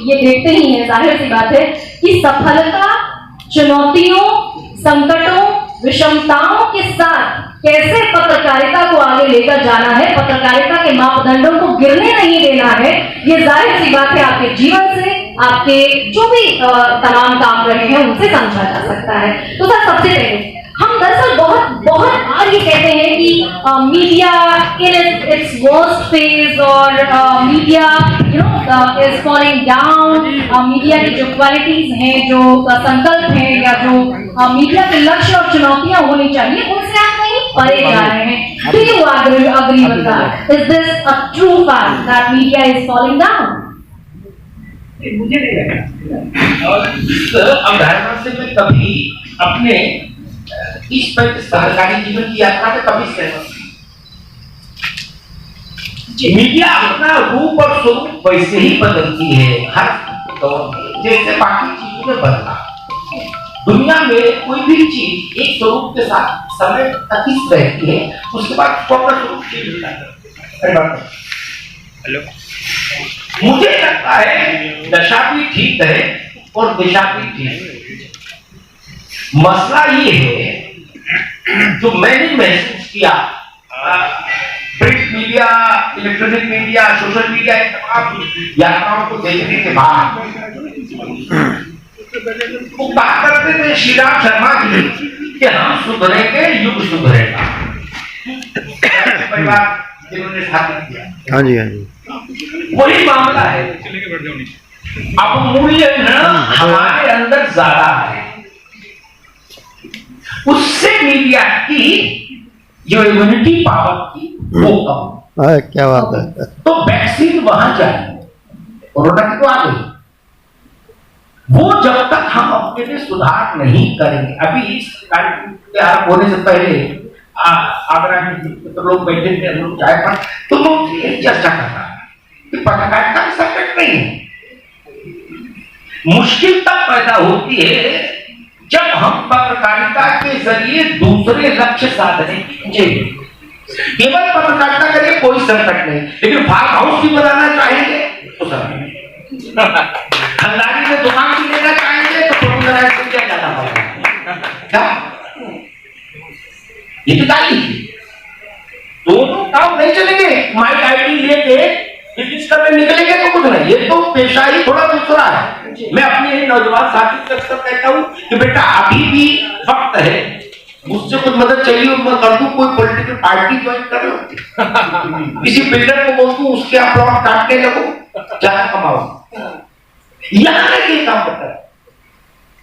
ये देखते ही हैं, जाहिर सी बात है कि सफलता चुनौतियों, संकटों, विषमताओं के साथ कैसे पत्रकारिता को आगे लेकर जाना है, पत्रकारिता के मापदंडों को गिरने नहीं देना है, ये जाहिर सी बात है आपके जीवन से, आपके जो भी तमाम काम रहे हैं उनसे समझा जा सकता है। तो सर, सबसे पहले हम दरअसल बहुत बार ये कहते हैं कि media in its worst phase और media is falling down, media की जो क्वालिटीज हैं, जो संकल्प हैं, या जो मीडिया के लक्ष्य और चुनौतियां होनी चाहिए, उनसे आप कहीं परे जा रहे हैं। Do you agree with that? Is this a true fact that media is falling down? मुझे नहीं लगा, और इस अवधारणा से मैं कभी अपने इस सहकारी जीवन की यात्रा में कभी सहमत नहीं। मीडिया अपना रूप और स्वरूप वैसे ही बदलती है हर दौर में जैसे बाकी चीजों में बदला। दुनिया में कोई भी चीज एक स्वरूप के साथ समय अतीत रहती है, उसके बाद स्वप्न स्वरूप चेंज हो जाता है। हेलो, मुझे लगता है दशा भी ठीक है और दिशा भी ठीक है। मसला ये है जो मैंने महसूस किया, print media, electronic media, social media, तमाम यात्राओं को देखने के बाद वो बात करते थे श्री राम शर्मा जी कि हम सुधरेंगे, युग सुधरेगा। परिवार जिन्होंने स्थापित किया, हाँ जी, हाँ जी, वही मामला है। अब मूल्य हमारे अंदर ज्यादा है, उससे मीडिया की जो इम्यूनिटी पावर की वो कम। क्या बात है। तो वैक्सीन वहां जाए, कोरोना की तो आ गई, वो जब तक हम अपने लिए सुधार नहीं करेंगे। अभी इस कार्यक्रम होने से पहले आगरा में तो लोग बैठे थे, लोग चाय पर, तो लोग ये चर्चा कर रहा है कि पत्रकारिता में संकट नहीं है। मुश्किल तब पैदा होती है जब हम पत्रकारिता के जरिए दूसरे लक्ष्य साधने की। केवल पत्रकारिता करिए कोई संकट नहीं, लेकिन फार्म हाउस भी बनाना चाहेंगे तो संकट, खंडारी में दुकान भी लेना चाहेंगे तो क्या जाना पड़ेगा। ये तो गाली, दोनों काम नहीं चलेंगे। माइक आईडी लेके बिजनेस करने निकलेंगे तो कुछ नहीं, ये तो पेशा ही थोड़ा दूसरा है। मैं अपने नौजवान साथी को अक्सर कहता हूँ कि बेटा अभी भी वक्त है, मुझसे कुछ मदद चाहिए मैं कर दूं, कोई पॉलिटिकल पार्टी ज्वाइन कर लो, किसी बिल्डर को बोल दूं उसके आप प्लॉट काटने लगो, ज्यादा कमाओ। यहाँ तक ये काम करता है।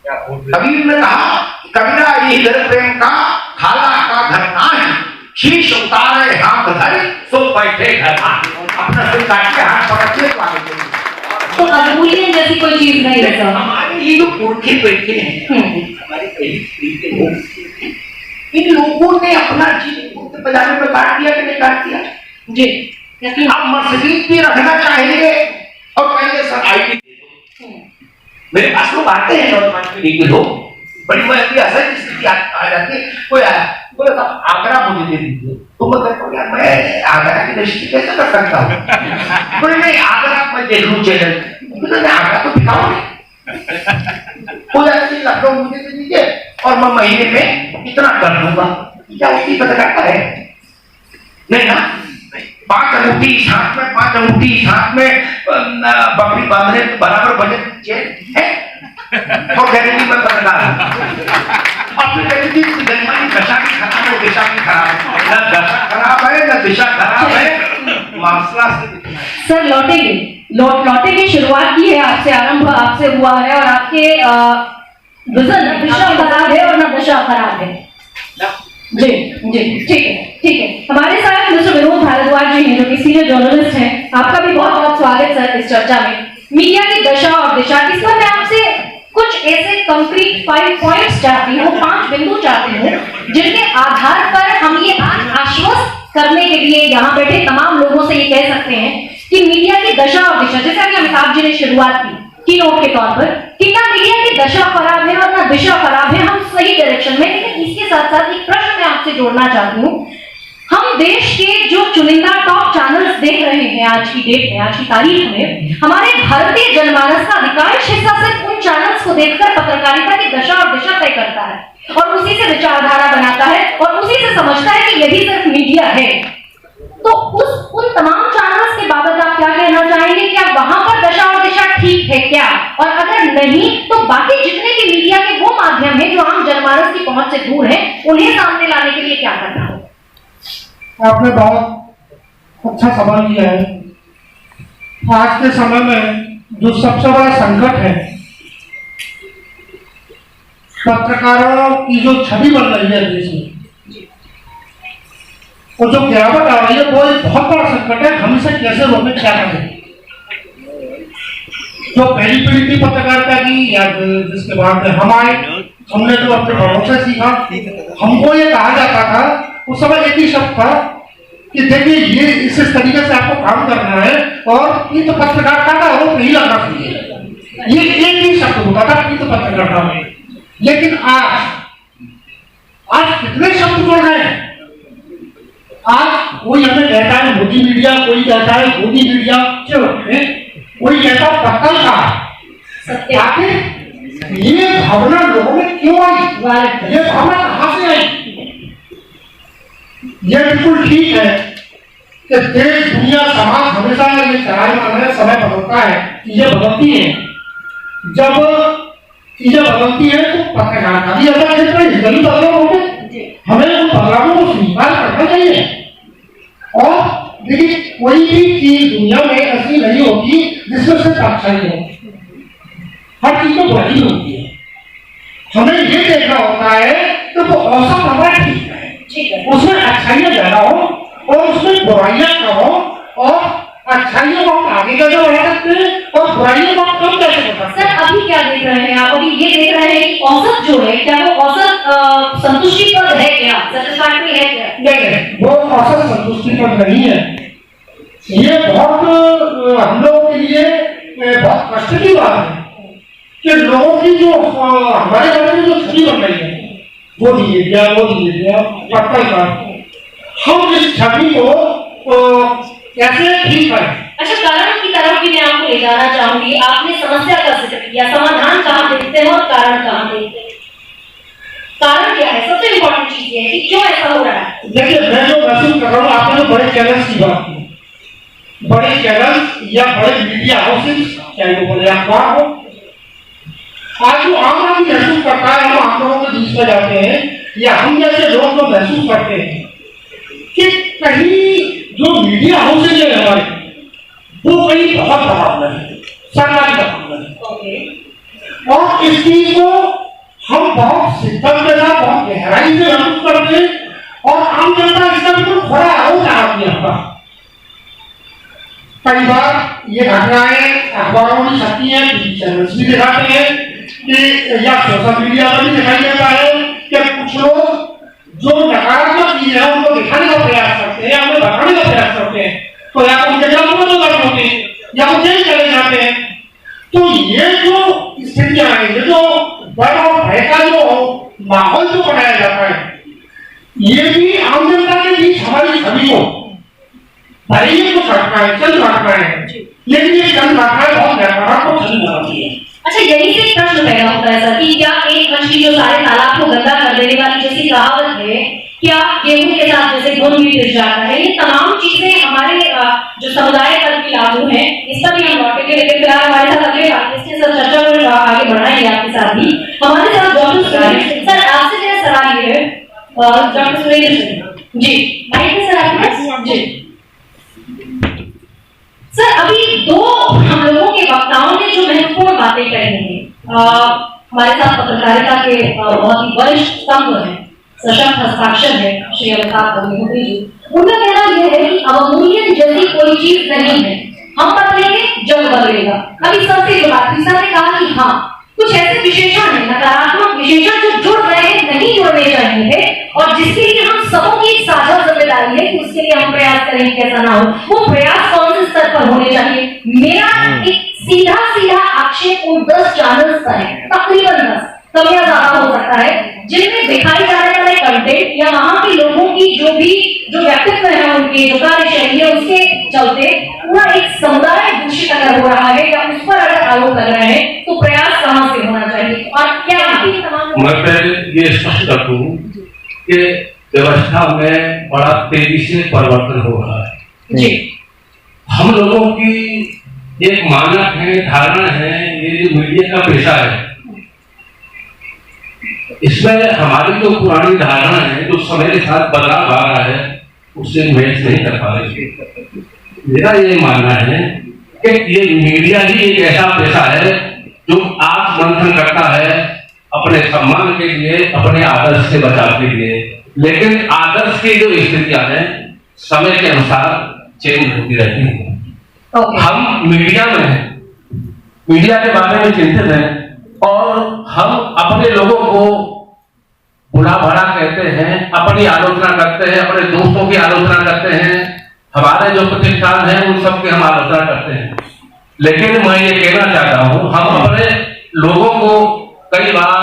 कबीर ने कहा, कबीरा ये घर प्रेम का खाला का घर ना है, शीश उतारे हाथ धरे सो बैठे घर ना, अपना सिर काट के हाथ पकड़ के आगे। तो अमूल्य जैसी कोई चीज नहीं है। हमारे ये जो पुरखे बैठे हैं, हमारे पहली पीढ़ी के लोग, इन लोगों ने अपना जीवन बाजार में काट दिया कि नहीं काट दिया जी। अब मर्सिडीज भी रखना चाहेंगे और कहेंगे सर आईडी दे दो। मेरे पास लोग आते हैं नौजवान पीढ़ी के लोग, बड़ी बड़ी असर स्थिति आ जाती है। कोई आया बोला आगरा मुझे दे दीजिए, तो मैं कहता हूँ यार मैं आगरा की दृष्टि कैसे कर सकता हूँ। बोले नहीं आगरा मैं देख लूँ चैनल, मैं आगरा तो दिखाऊँ कोई ऐसी लखनऊ मुझे दे दीजिए और मैं महीने में इतना कर दूंगा। क्या उसकी पत्रकारिता है? नहीं ना। 5 अंगूठी इस हाथ में, 5 अंगूठी इस हाथ में, बकरी बांधने बराबर बजट है और कहने मैं पत्रकार अपनी दशा भी खराब है, दिशा भी खराब है, न दशा खराब है न दिशा खराब है, मामला से। सर लौटेंगे शुरुआत की है आपसे, आरंभ आपसे हुआ है और आपके विजन दिशा खराब है और न दशा खराब है। जी जी ठीक है। हमारे साथ मिस्टर विनोद भारद्वाज जी हैं जो कि सीनियर जर्नलिस्ट हैं। आपका भी बहुत बहुत स्वागत सर इस चर्चा में। मीडिया की दशा और दिशा, इस पर मैं आपसे कुछ ऐसे कंक्रीट 5 पॉइंट्स चाहती हूँ, 5 बिंदु चाहती हूँ जिनके आधार पर हम ये आज आश्वस्त करने के लिए यहाँ बैठे तमाम लोगों से ये कह सकते हैं कि मीडिया की दशा और दिशा, जैसे अभी अमिताभ जी ने शुरुआत की नोट के तौर पर, कि ना मीडिया की दशा खराब है और ना दिशा खराब है, हम सही डायरेक्शन में। लेकिन इसके साथ साथ एक प्रश्न मैं आपसे जोड़ना चाहती हूँ। हम देश के जो चुनिंदा टॉप चैनल्स देख रहे हैं आज की डेट में, आज की तारीख में, हमारे भारतीय जनमानस का उसको देखकर पत्रकारिता की दशा और दिशा तय करता है और उसी से विचारधारा बनाता है और उसी से समझता है कि यही सिर्फ मीडिया है। तो उन तमाम चैनल्स के बाबत आप क्या कहना चाहेंगे? क्या वहां पर दशा और दिशा ठीक है क्या? और अगर नहीं तो बाकी जितने भी मीडिया के वो माध्यम है जो आम जनमानस की पहुंच से दूर है, उन्हें सामने लाने के लिए क्या करना होगा? आपने बहुत अच्छा सवाल किया है। आज के समय में जो सबसे बड़ा संकट है, पत्रकारों की जो छवि बन रही है देश में, और जो गिरावट आ रही है, वो एक बहुत बड़ा संकट है। हम इसे कैसे रोकें, क्या करें? जो पहली पीढ़ी थी पत्रकारिता की, या जिसके बाद हम आए, हमने जो अपने बड़ों से सीखा, हमको ये कहा जाता था उस समय एक ही शब्द था कि देखिए ये इस तरीके से आपको काम करना है और ये तो पत्रकारिता का आरोप नहीं लगना चाहिए। ये एक ही शब्द होता था कि तो पत्रकारिता में। लेकिन आज कितने शब्द जुड़ रहे हैं। आज कोई हमें कहता है मोदी मीडिया, कोई कहता है मोदी मीडिया, कोई कहता है पत्रकार। आखिर ये भावना लोगों में क्यों आई? ये भावना कहां से आई? ये बिल्कुल ठीक है कि देश, दुनिया, समाज हमेशा ये चलायमान है, समय बदलता है, चीजें बदलती हैं। जब चीजें बदलती है तो पत्रकारिता भी अलग क्षेत्र है, इसमें भी बदलाव होंगे। हमें उन बदलावों को स्वीकार करना चाहिए। और देखिए, कोई भी चीज दुनिया में ऐसी नहीं होती जिसमें सिर्फ अच्छाई हो। हर चीज में बुराई होती है। हमें ये देखना होता है कि वो औसत हमारा ठीक है, उसमें अच्छाइयां ज्यादा हो और उसमें बुराइयां कम हो, और अच्छाइयों को हम आगे कैसे बढ़ा सकते हैं और बुराइयों को हम कम कैसे कर सकते हैं। सर, अभी क्या देख रहे हैं आप? अभी ये देख रहे हैं कि औसत जो है, क्या वो औसत संतुष्टिप्रद है क्या, सेटिस्फैक्टरी है क्या? नहीं, वो औसत संतुष्टिप्रद नहीं है। ये बहुत हम लोगों के लिए बहुत कष्ट की बात है कि लोगों की जो हमारे बारे में जो छवि बन रही है, वो दिए गया पत्रकार, हम इस छवि को कैसे ठीक करें? अच्छा, कारण की तरफ भी मैं आपको ले जाना चाहूंगी। आपने समस्या का जिक्र किया, समाधान कहाँ देखते हैं और कारण कहाँ देखते हैं? कारण क्या है? सबसे इम्पोर्टेंट चीज ये है कि क्यों ऐसा हो रहा है। देखिए, मैं जो महसूस कर रहा हूँ, आपने जो बड़े चैलेंज की बात की, बड़े चैलेंज या बड़े मीडिया हाउसेस, चाहे वो बड़े अखबार हो, आज जो आम आदमी महसूस करता है, हम आम लोगों के बीच में जाते हैं या हम जैसे लोग जो महसूस करते हैं कि कहीं जो मीडिया हाउसेज है हमारे, वो कहीं बहुत दबाव है, सरकारी दबाव है। और इस चीज को हम बहुत शिद्दत के साथ, बहुत गहराई से महसूस करते हैं और आम जनता इसका बिल्कुल खड़ा आरोप लगाती है। कई बार ये घटनाएं अखबारों में छपती हैं, टीवी चैनल्स भी दिखाते हैं कि या सोशल मीडिया पर भी दिखाई देता है कि कुछ लोग जो नकारात्मक चीज है उनको दिखाने का प्रयास करते हैं, उन्हें बताने का प्रयास करते हैं, तो या उनके खिलाफ मुकदमे होते हैं या वो जेल चले जाते हैं। तो ये जो स्थितियां हैं, ये जो डर और भय का जो माहौल जो बनाया जाता है, ये भी आम जनता के बीच हमारी छवि को, भले ही कुछ घटनाएं चल रहा है, लेकिन ये चल घटनाएं बहुत नकारात्मक छवि बनाती है। अच्छा, यही से प्रश्न पैदा होता है सर कि क्या एक मछली जो सारे तालाब को गंदा कर देने वाली जैसी कहावत है, क्या गेहूं के साथ जैसे गुड़ भी पिस जाता है? ये तमाम चीजें हमारे जो समुदाय पर भी लागू है, इस पर भी हम लौटेंगे। लेकिन फिलहाल हमारे साथ अगले इसके साथ चर्चा को आगे बढ़ाएंगे आपके साथ ही। हमारे साथ डॉक्टर सुरेंद्र सर, आपसे मेरा सवाल ये है, डॉक्टर सुरेंद्र जी, माइक में सर आपके पास जी। सर, अभी दो हम लोगों के वक्ताओं ने जो महत्वपूर्ण बातें कही हैं, हमारे साथ पत्रकारिता के बहुत ही वरिष्ठ स्तंभ हैं, सशक्त हस्ताक्षर है श्री अमिताभ अग्निहोत्री जी। उनका कहना यह है कि अवमूल्यन जैसी कोई चीज नहीं है, हम बदलेंगे जग बदलेगा। अभी सबसे जो बात थी, सर ने कहा कि हाँ, कुछ ऐसे विशेषण है, नकारात्मक विशेषण जो जुड़ रहे हैं, नहीं जुड़ने चाहिए थे, और जिसके लिए हम सबों की एक साझा जिम्मेदारी है कि उसके लिए हम प्रयास करें कि ऐसा ना हो। वो प्रयास कौन से स्तर पर होने चाहिए? मेरा एक सीधा आक्षेप उन 10 चैनल्स पर है, तकरीबन 10, कमियां ज्यादा हो सकता है, जिनमें दिखाई जाने वाले कंटेंट या वहां के लोगों की जो व्यक्तित्व है, उनकी जो कार्यशैली है, उसके चलते पूरा एक समुदाय दूषित अगर हो रहा है या उस पर अगर आरोप लग रहे हैं, तो प्रयास कहां से होना चाहिए और क्या तमाम। मैं पहले ये स्पष्ट कर दूं कि व्यवस्था में बड़ा तेजी से परिवर्तन हो रहा है जी। हम लोगों की एक मानक है, धारणा है, ये जो मीडिया का पेशा है, इसमें हमारी जो पुरानी धारणा है, जो समय के साथ बदलाव आ रहा है, उससे मैच नहीं कर पा रही। मेरा ये मानना है कि ये मीडिया ही एक ऐसा पेशा है जो आत्ममंथन करता है अपने सम्मान के लिए, अपने आदर्श से बचाव के लिए, लेकिन आदर्श की जो स्थितियां हैं समय के अनुसार चेंज होती रहती हैं। हम मीडिया में हैं, मीडिया के बारे में चिंतित हैं और हम अपने लोगों को बुरा भला कहते हैं, अपनी आलोचना करते हैं, अपने दोस्तों की आलोचना करते हैं, हमारे जो प्रतिष्ठान हैं उन सब की हम आलोचना करते हैं। लेकिन मैं ये कहना चाहता हूं, हम अपने लोगों को कई बार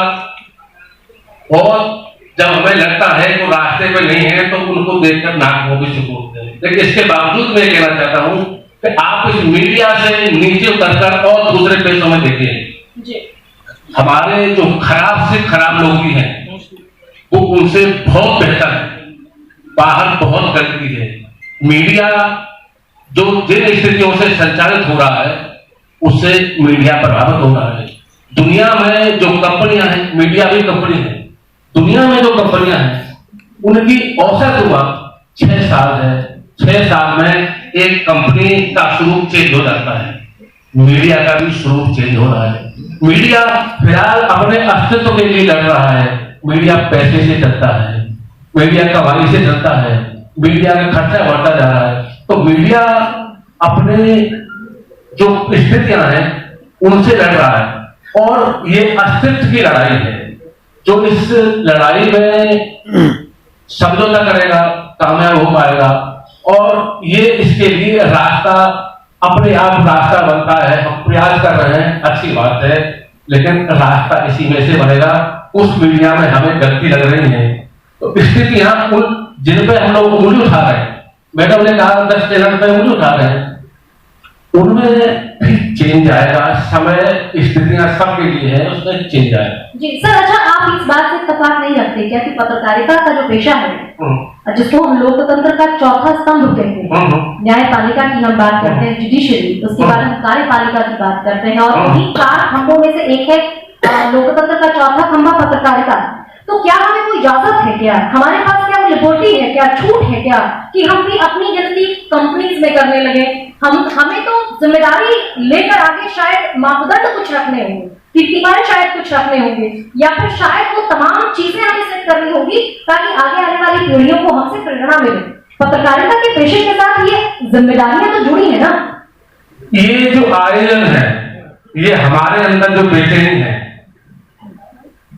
बहुत जब हमें लगता है कि वो रास्ते पे नहीं है तो उनको देखकर नाक को भी सुकूनते हैं। लेकिन इसके बावजूद मैं कहना चाहता हूं कि आप इस मीडिया से नीचे उतरकर और दूसरे पेशों में देखिए, हमारे जो खराब से खराब लोग भी हैं वो उनसे बहुत बेहतर है, बाहर बहुत गलती है। मीडिया जो जिन स्थितियों से संचालित हो रहा है उससे मीडिया प्रभावित हो रहा है। दुनिया में जो कंपनियां हैं, मीडिया भी कंपनी है, दुनिया में जो कंपनियां हैं उनकी औसत उम्र 6 साल है। 6 साल में एक कंपनी का स्वरूप चेंज हो जाता है, मीडिया का भी स्वरूप चेंज हो रहा है। मीडिया फिलहाल अपने अस्तित्व के लिए लड़ रहा है, मीडिया पैसे से चलता है, मीडिया कमाई से चलता है, मीडिया का खर्चा बढ़ता जा रहा है। तो मीडिया अपने जो स्थितियां हैं उनसे लड़ रहा है और ये अस्तित्व की लड़ाई है। जो इस लड़ाई में समझौता करेगा कामयाब हो पाएगा और ये इसके लिए रास्ता अपने आप रास्ता बनता है। हम प्रयास कर रहे हैं, अच्छी बात है, लेकिन रास्ता इसी में से बनेगा। उस मीडिया में हमें गलती लग रही है तो स्थितियां उन जिन पे हम लोग उंगली उठा रहे हैं, मैडम ने कहा 10 चैनल पे उंगली उठा रहे हैं, उनमें चेंज आएगा। समय स्थितियां सबके लिए है, उसमें चेंज आएगा। जी सर, अच्छा आप इस बात से इत्तेफाक नहीं रखते क्या कि पत्रकारिता का जो पेशा है जिसको हम लोकतंत्र का चौथा स्तंभ कहते हैं, न्यायपालिका की हम बात करते हैं, जुडिशरी, उसके बाद हम कार्यपालिका की बात करते हैं और उन्हीं 4 खंभों में से एक है लोकतंत्र का चौथा खंभा पत्रकारिता। तो क्या हमें कोई इजाजत है क्या, हमारे पास क्या लिबर्टी है क्या, छूट है क्या कि हम भी अपनी गिनती कंपनीज में करने लगे? हमें तो जिम्मेदारी लेकर आगे शायद मापदंड कुछ रखने होंगे, कीर्तिमान शायद कुछ रखने होंगे, या फिर शायद वो तमाम चीजें हमें सेट करनी होगी ताकि आगे आने वाली पीढ़ियों को हमसे प्रेरणा मिले। पत्रकारिता के पेशे के साथ ये जिम्मेदारियां तो जुड़ी है ना। ये जो आयोजन है ये हमारे अंदर जो बेचैनी है,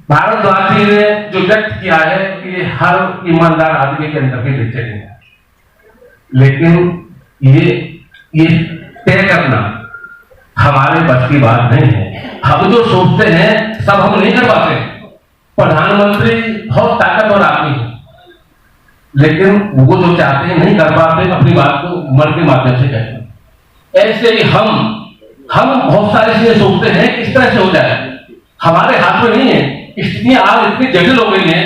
भारद्वाज जी ने जो व्यक्त किया है कि हर ईमानदार आदमी के अंदर भी बेचैनी है, लेकिन ये तय करना हमारे बस की बात नहीं है। हम जो सोचते हैं सब हम नहीं कर पाते। प्रधानमंत्री बहुत ताकतवर आदमी है, लेकिन वो जो चाहते हैं नहीं कर पाते, अपनी बात को मन के माध्यम से कहते हैं। ऐसे ही हम बहुत सारी चीजें सोचते हैं किस तरह से हो जाए, हमारे हाथ में नहीं है। स्थितियां आज इतनी जटिल हो गई हैं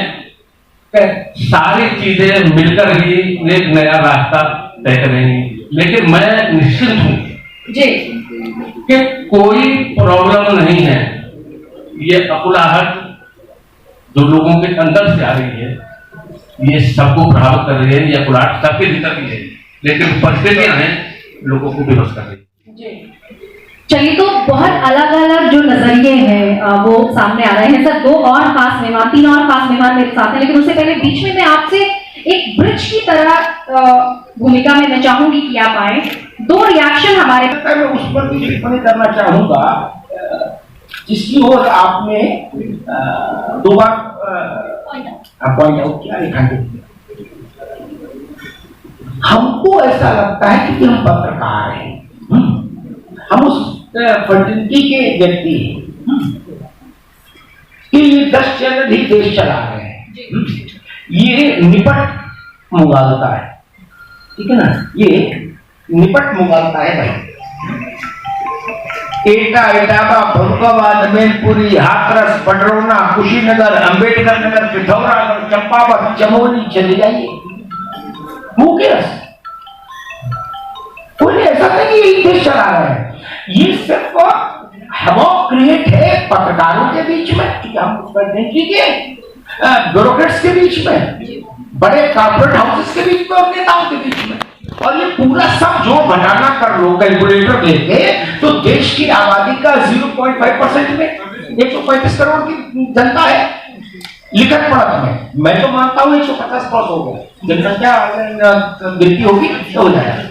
कि सारी चीजें मिलकर ही एक नया रास्ता तय करेंगी। लेकिन मैं निश्चिंत हूं जी कि कोई प्रॉब्लम नहीं है। ये अकुलाहट जो लोगों के अंदर से आ रही है ये सबको प्रभावित कर रही है, ये अकुलाहट सबके भीतर भी है, लेकिन परिस्थितियां हैं लोगों को विवश कर रही है। चलिए, तो बहुत अलग अलग जो नजरिए हैं वो सामने आ रहे हैं। सर, 2 और खास मेहमान, 3 और खास मेहमान मेरे साथ हैं, लेकिन उससे पहले बीच में मैं आपसे एक ब्रिज की तरह भूमिका में मैं चाहूंगी कि आप आए। 2 रिएक्शन हमारे मैं उस पर भी टिप्पणी करना चाहूंगा जिसकी ओर आपने 2 बार पॉइंट आउट किया, रेखांकित किया। हमको ऐसा लगता है कि हम पत्रकार हैं, हम उस फर्टिलिटी के व्यक्ति हैं। कि 10 चैनल ही देश चला रहे हैं। ये निपट मुगालता है, ठीक है ना, ये निपट मुगालता है भाई। एटा, इटावा, फरुखाबाद, मैनपुरी, हाथरस, पडरौना, कुशीनगर, अंबेडकर नगर, पिथौरागढ़, चंपावत, चमोली चले जाइए, मुकेश कोई ऐसा नहीं कि देश चला रहा है। ये सिर्फ हेमोक्रिएट है पत्रकारों के बीच में, ब्यूरोक्रेट्स के बीच में, बड़े कॉर्पोरेट हाउसेस के बीच में और नेताओं के बीच में। और ये पूरा सब जो घटाना कर लो कैलकुलेटर लेके, तो देश की आबादी का 0.5% में 135 करोड़ की जनता है लिखत पढ़त में। मैं तो मानता हूं 150 क्रॉस हो गया, जनसंख्या गिनती होगी तो हो जाएगा।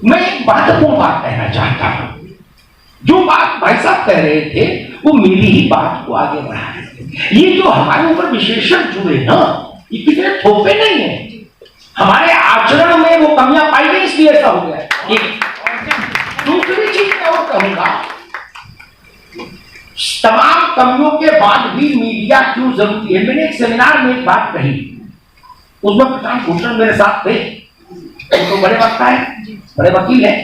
मैं एक महत्वपूर्ण बात कहना चाहता हूं, जो बात भाई साहब कह रहे थे वो मेरी ही बात को आगे बढ़ा है। ये जो हमारे ऊपर विशेषण जुड़े ना, ये कितने थोपे नहीं है, हमारे आचरण में वो कमियां पाई गई इसलिए ऐसा हो गया। दूसरी चीज मैं और कहूंगा, तमाम कमियों के बाद भी मीडिया क्यों जरूरी है। मैंने एक सेमिनार में एक बात कही, उसमें प्रशांत भूषण मेरे साथ थे, तो बड़े वक्ता है, बड़े वकील है,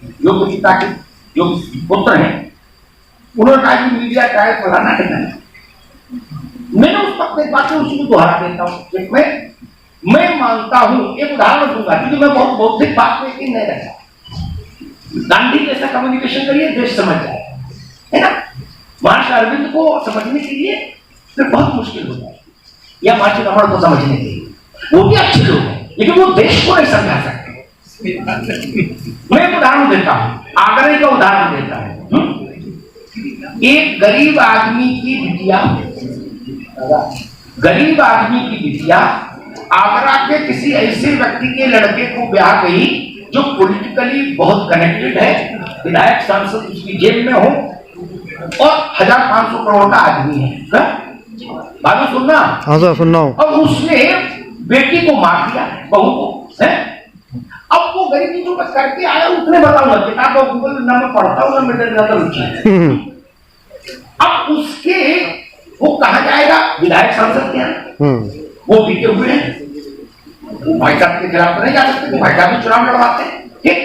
योग्य पिता के जो पुत्र हैं। उन्होंने कहा कि मीडिया का है फलाना ठिकाना। मैंने उस वक्त एक बात उसी को दोहरा देता हूं। मैं मानता हूं, एक उदाहरण दूंगा क्योंकि मैं बहुत बौद्धिक बात में नहीं रहता। गांधी जैसा कम्युनिकेशन करिए, देश समझ जाए, है ना। महर्षि अरविंद को समझने के लिए फिर बहुत मुश्किल होता है, या महर्षि रमण को समझने के लिए, वो भी अच्छे लोग हैं लेकिन वो देश को नहीं समझा सकते। मैं एक उदाहरण देता हूं, आगरा का उदाहरण देता हूं। एक गरीब आदमी की बिटिया, गरीब आदमी की बिटिया आगरा के किसी ऐसे व्यक्ति के लड़के को ब्याह गई जो पॉलिटिकली बहुत कनेक्टेड है, विधायक सांसद उसकी जेब में हो और 1500 करोड़ का आदमी है। बाबू सुनना, हाँ सर सुनना हूं। और उसने बेटी को मार दिया, बहू को, है। अब वो गरीबी जो बस करके आया, उसने बताऊंगा, किताब और गूगल ना मैं पढ़ता हूँ ना मेरे ज्यादा रुचि है। अब उसके वो कहा जाएगा विधायक सांसद के यहाँ, वो बीते हुए हैं, भाई साहब के खिलाफ नहीं जा सकते, भाई साहब भी चुनाव लड़वाते हैं, ठीक।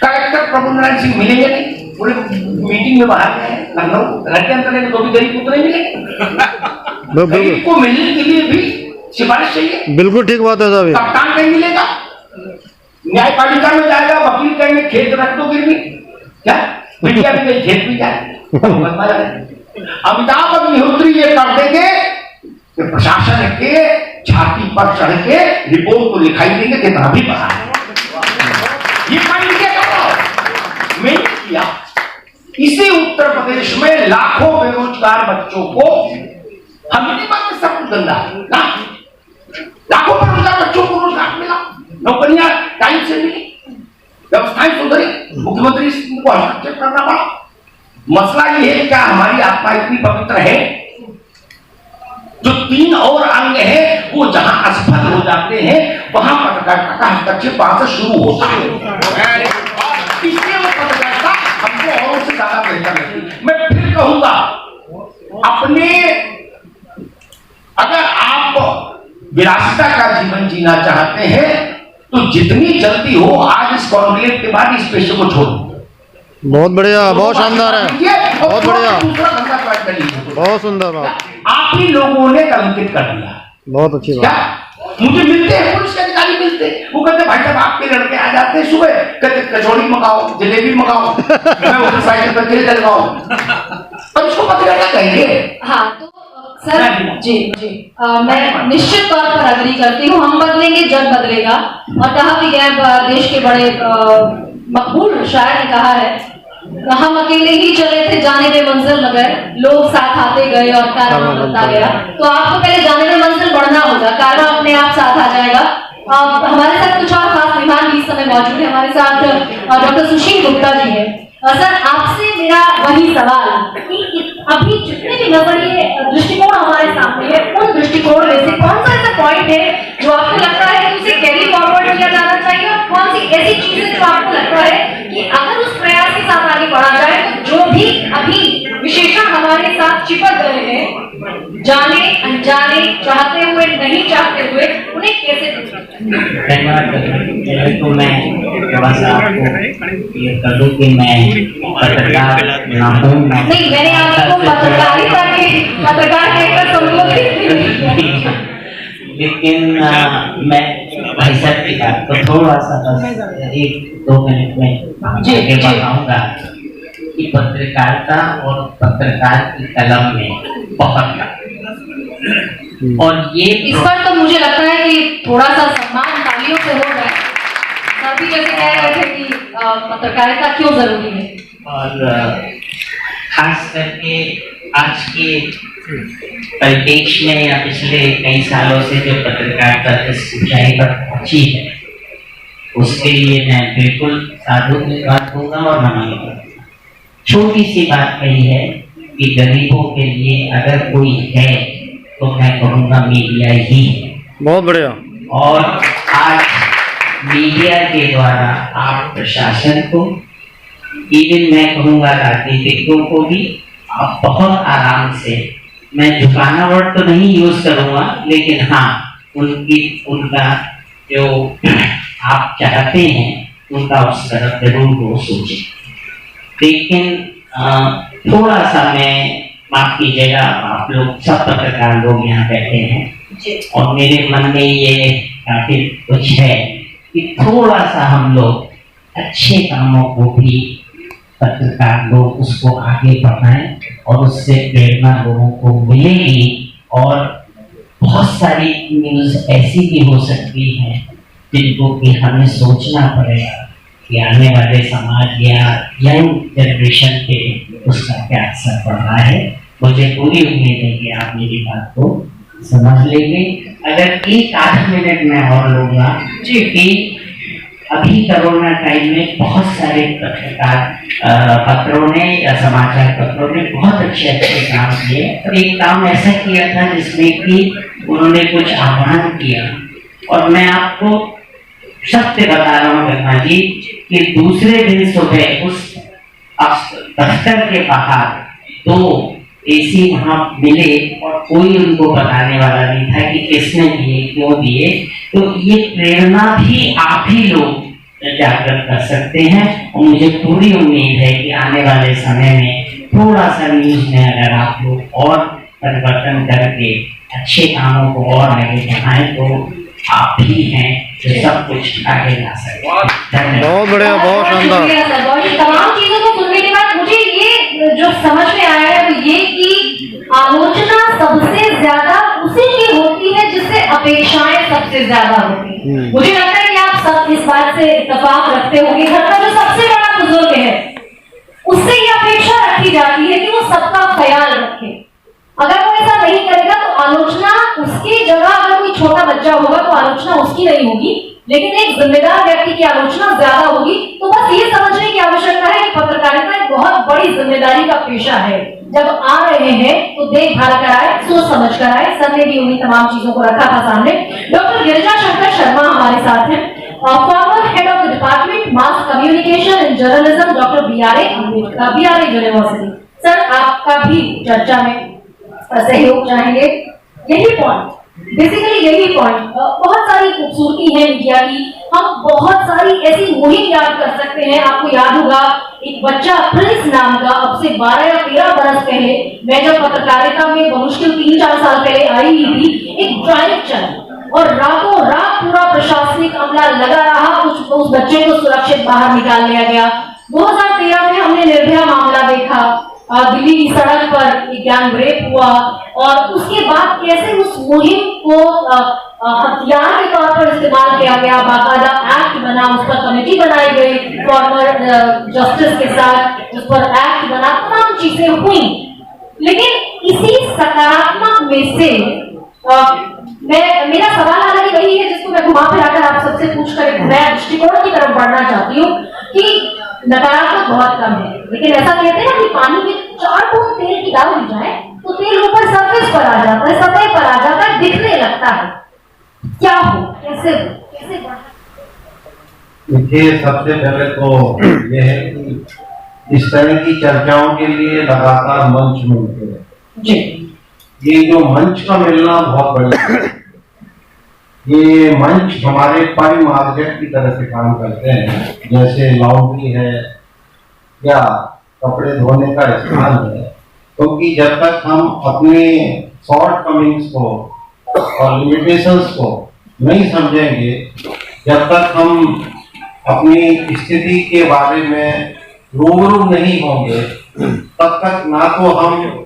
कलेक्टर प्रभुनारायण सिंह मिलेंगे नहीं, पूरे मीटिंग में बाहर गए लखनऊ, घर के अंदर तो भी गरीब को तो नहीं मिलेंगे, गरीब को मिलने के लिए भी सिफारिश चाहिए। बिल्कुल ठीक बात है साहब। कप्तान नहीं मिलेगा, न्यायपालिका में जाएगा, वकील कहेंगे खेत रख दो गिरवी, क्या मीडिया भी गई खेत भी जाए। अमिताभ अग्निहोत्री ये कर देंगे कि प्रशासन के छाती पर चढ़ के रिपोर्ट को लिखाई देंगे कितना भी बड़ा है। ये काम मैंने किया। इसी उत्तर प्रदेश में लाखों बेरोजगार बच्चों को, हमने बात में सब कुछ गंदा ना, लाखों बेरोजगार बच्चों को रोजगार मिला, नौकरियां टाइम से मिली, व्यवस्थाएं सुधरी, मुख्यमंत्री को हस्तक्षेप करना पड़ा। मसला ये है क्या हमारी आत्मा इतनी पवित्र है, जो 3 और अंग है वो जहां असफल हो जाते हैं वहां पत्रकारिता का हस्तक्षेप वहां से शुरू होता है। इसलिए वो पत्रकारिता हमको और से ज्यादा बेहतर लगती। मैं फिर कहूंगा, अपने अगर आप विरासता का जीवन जीना चाहते हैं तो जितनी जल्दी हो आज इस कॉन्क्लेव के बाद इस पेशे को छोड़। बहुत बढ़िया, बहुत शानदार है, बहुत बढ़िया, बहुत सुंदर बात। आप ही लोगों ने कलंकित कर दिया। बहुत अच्छी बात। क्या मुझे मिलते हैं पुलिस के अधिकारी मिलते, वो कहते भाई साहब आपके लड़के आ जाते हैं सुबह, कहते कचौड़ी मंगाओ, जलेबी मंगाओ, मैं मोटरसाइकिल पर चले जाऊँ, पर इसको पत्रकारिता कहेंगे। हाँ तो सर जी मैं निश्चित तौर पर अग्री करती हूँ। हम बदलेंगे जग बदलेगा, और कहा भी गया, देश के बड़े मकबूल शायर ने कहा है, हम अकेले ही चले थे जाने में मंजिल मगर लोग साथ आते गए और कारवां बढ़ता गया। तो आपको पहले जाने में मंजिल बढ़ना होगा, कारवां अपने आप साथ आ जाएगा। हमारे साथ कुछ और खास मेहमान भी इस समय मौजूद है। हमारे साथ डॉक्टर सुशील गुप्ता जी है। सर आपसे मेरा वही सवाल कि अभी जितने भी नजरिए दृष्टिकोण हमारे सामने है, उन दृष्टिकोण में से कौन सा ऐसा पॉइंट है जो आपको लगता है कि उसे कैरी फॉरवर्ड किया जाना चाहिए, और कौन सी ऐसी चीजें जो आपको लगता है कि अगर उस प्रयास के साथ आगे बढ़ा जाए तो जो भी अभी विशेषण हमारे साथ चिपक गए हैं, जाने अनजाने, चाहते हुए नहीं चाहते हुए, उन्हें कैसे देख सकते हैं? धन्यवाद। तो मैं थोड़ा सा आपको ये कर दूं कि मैं पत्रकार ना हूँ। नहीं, मैंने आपको पत्रकार कहकर संबोधित, लेकिन मैं भाई साहब की बात को थोड़ा सा बस 1-2 मिनट में आगे बताऊंगा कि पत्रकारिता और पत्रकार की कलम में बहुत और ये इस पर तो मुझे लगता है कि थोड़ा सा सम्मान तालियों से हो रहा है। सभी जैसे कह रहे थे कि पत्रकारिता क्यों जरूरी है, और खास करके आज के परिप्रेक्ष्य में या पिछले कई सालों से जो पत्रकारिता इस ऊंचाई पर पहुंची है, उसके लिए मैं बिल्कुल साधु की बात दूंगा और नमन करूंगा। छोटी सी बात कही है कि गरीबों के लिए अगर कोई है तो मैं कहूँगा मीडिया ही है। बहुत बढ़िया। और आज मीडिया के द्वारा आप प्रशासन को, इवन मैं कहूँगा राजनीतिज्ञों को भी आप बहुत आराम से, मैं झुकाना वर्ड तो नहीं यूज करूँगा, लेकिन हाँ उनका जो आप चाहते हैं उनका उस तरफ जरूर वो सोचें। लेकिन थोड़ा सा मैं, माफ कीजिएगा, आप लोग सब पत्रकार लोग यहाँ बैठे हैं और मेरे मन में ये काफी कुछ है कि थोड़ा सा हम लोग अच्छे कामों को भी पत्रकार लोग उसको आगे बढ़ाएं और उससे प्रेरणा लोगों को मिलेगी। और बहुत सारी न्यूज़ ऐसी भी हो सकती है जिनको कि हमें सोचना पड़ेगा कि आने वाले समाज या यंग जनरेशन पे उसका क्या असर पड़ रहा है। मुझे पूरी उम्मीद है कि आप मेरी बात को समझ लेंगे। अगर 1-8 मिनट में और लूंगा जी कि अभी कोरोना टाइम में बहुत सारे पत्रकार पत्रों ने या समाचार पत्रों ने बहुत अच्छे काम किए, और एक काम ऐसा किया था जिसमें कि उन्होंने कुछ आह्वान किया, और मैं आपको सत्य बता रहा हूँ गंगा जी कि दूसरे दिन सुबह उस दफ्तर के बाहर 2 AC वहां मिले और कोई उनको बताने वाला नहीं था कि किसने दिए, क्यों दिए। तो ये प्रेरणा भी आप ही लोग जागृत कर सकते हैं, और मुझे पूरी उम्मीद है कि आने वाले समय में थोड़ा सा न्यूज में अगर आप लोग और परिवर्तन करके अच्छे कामों को और आगे बढ़ाएं तो आप ही हैं जो सब कुछ आगे ला सकते। बहुत बढ़िया, बहुत शानदार। तमाम चीजों को सुनने के बाद मुझे ये जो समझ में आया है वो ये कि आलोचना सबसे ज्यादा उसी की होती है जिससे अपेक्षाएं सबसे ज्यादा होती हैं। मुझे लगता है कि आप सब इस बात से इत्तेफाक रखते होंगे, घर का जो सबसे बड़ा बुजुर्ग है उससे ये अपेक्षा रखी जाती है कि वो सबका ख्याल रखे। अगर वो ऐसा नहीं करेगा तो आलोचना उसकी जगह, अगर कोई छोटा बच्चा होगा तो आलोचना उसकी नहीं होगी, लेकिन एक जिम्मेदार व्यक्ति की आलोचना ज्यादा होगी। तो बस ये समझने की आवश्यकता है कि पत्रकारिता एक बहुत बड़ी जिम्मेदारी का पेशा है। जब आ रहे हैं तो देखभाल कराए, सोच समझ कर आए। सर ने भी उन्हीं तमाम चीजों को रखा था सामने। डॉक्टर गिरिजा शंकर शर्मा हमारे साथ हैं, farmer head of the department mass communication and journalism, doctor BRA university. Sir आपका भी चर्चा में सहयोग चाहेंगे। यही पॉइंट, बेसिकली यही पॉइंट, बहुत सारी खूबसूरती है मीडिया की। हम बहुत सारी ऐसी मुहिम याद कर सकते हैं। आपको याद होगा एक बच्चा प्रिंस नाम का, अब से 12 या 13 बरस पहले, मैं जब पत्रकारिता में बमुश्किल 3-4 साल पहले आई ही थी, एक ड्राइव चल और रातों रात पूरा प्रशासनिक अमला लगा रहा, उस बच्चे को सुरक्षित बाहर निकाल लिया गया। 2013 में हमने निर्भया मामला देखा, दिल्ली की सड़क पर एक गैंग रेप हुआ, और उसके बाद कैसे उस मुहिम को हथियार के तौर पर इस्तेमाल किया गया। बाकायदा एक्ट बना, उस पर कमेटी बनाई गई फॉर्मर जस्टिस के साथ, उस पर एक्ट बना, तमाम चीजें हुई। लेकिन इसी सकारात्मक में से मेरा सवाल हालांकि वही है जिसको मैं घुमा फिराकर आप सबसे पूछकर एक नया दृष्टिकोण की तरफ बढ़ना चाहती हूँ कि नकारात्मक बहुत कम है, लेकिन ऐसा कहते हैं कि पानी में 4 बूंद तेल की डाल दी जाए तो तेल ऊपर सरफेस पर आ जाता है, सतह पर आ जाता है, दिखने लगता है। क्या हो, कैसे देखिए, सबसे पहले तो यह है कि इस तरह की चर्चाओं के लिए लगातार मंच मिलते हैं। जी ये जो मंच का मिलना बहुत बड़ी है। ये मंच हमारे पाई मार्केट की तरह से काम करते हैं, जैसे लॉन्ड्री है या कपड़े धोने का स्थान है, क्योंकि जब तक हम अपने शॉर्ट कमिंग्स को और लिमिटेशंस को नहीं समझेंगे, जब तक हम अपनी स्थिति के बारे में रूबरू नहीं होंगे, तब तक ना तो हम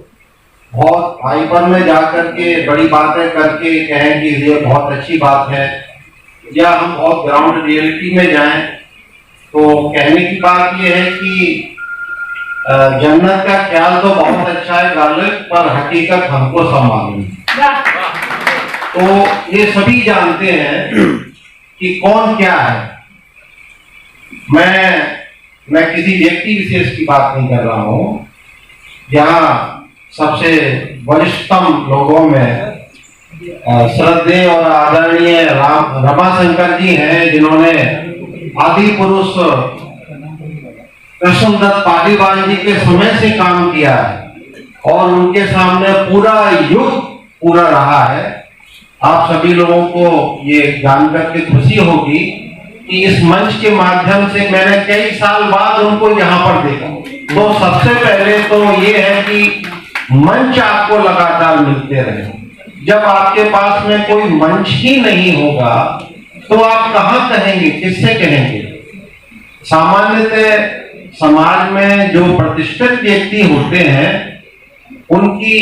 बहुत हाइपर में जाकर के बड़ी बातें करके कहें कि ये बहुत अच्छी बात है, या हम बहुत ग्राउंड रियलिटी में जाएं तो कहने की बात ये है कि जन्नत का ख्याल तो बहुत अच्छा है गालिब, पर हकीकत हमको सब मालूम है। तो ये सभी जानते हैं कि कौन क्या है। मैं किसी व्यक्ति विशेष की बात नहीं कर रहा हूँ। यहाँ सबसे वरिष्ठतम लोगों में श्रद्धेय और आदरणीय रमाशंकर जी हैं, जिन्होंने आदि पुरुष कृष्णदत्त पालीवाल जी के समय से काम किया है और उनके सामने पूरा युग पूरा रहा है। आप सभी लोगों को ये जानकर के खुशी होगी कि इस मंच के माध्यम से मैंने कई साल बाद उनको यहाँ पर देखा। तो सबसे पहले तो ये है कि मंच आपको लगातार मिलते रहे। जब आपके पास में कोई मंच ही नहीं होगा तो आप कहाँ कहेंगे, किससे कहेंगे? सामान्यतः समाज में जो प्रतिष्ठित व्यक्ति होते हैं, उनकी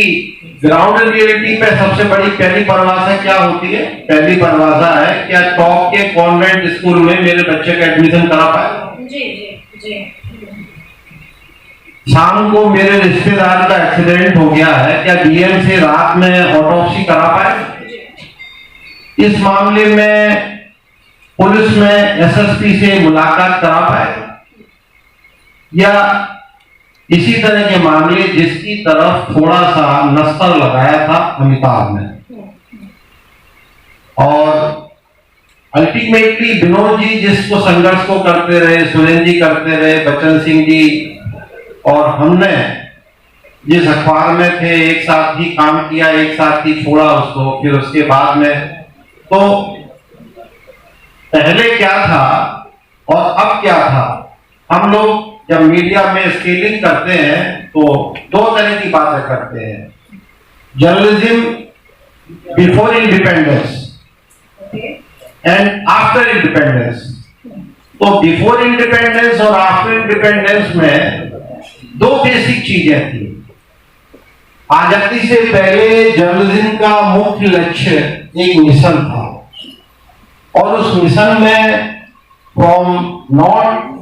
ग्राउंड रियलिटी पे सबसे बड़ी पहली परिभाषा क्या होती है? पहली परिभाषा है, क्या टॉप के कॉन्वेंट स्कूल में मेरे बच्चे का एडमिशन करा पाए? जी जी जी। शाम को मेरे रिश्तेदार का एक्सीडेंट हो गया है, क्या डीएम से रात में ऑटोप्सी करा पाए? इस मामले में पुलिस में एसएसपी से मुलाकात करा पाए? या इसी तरह के मामले जिसकी तरफ थोड़ा सा नस्तर लगाया था अमिताभ ने, और अल्टीमेटली विनोद जी जिसको संघर्ष को करते रहे, सुरेंद्र जी करते रहे, बच्चन सिंह जी और हमने जिस अखबार में थे एक साथ ही काम किया, एक साथ ही छोड़ा उसको। फिर उसके बाद में तो पहले क्या था और अब क्या था, हम लोग जब मीडिया में स्केलिंग करते हैं तो दो तरह की बातें करते हैं। Journalism before independence and after independence. तो बिफोर इंडिपेंडेंस और आफ्टर इंडिपेंडेंस में दो बेसिक चीजें थी। आजादी से पहले जर्नलिज्म का मुख्य लक्ष्य एक मिशन था, और उस मिशन में from north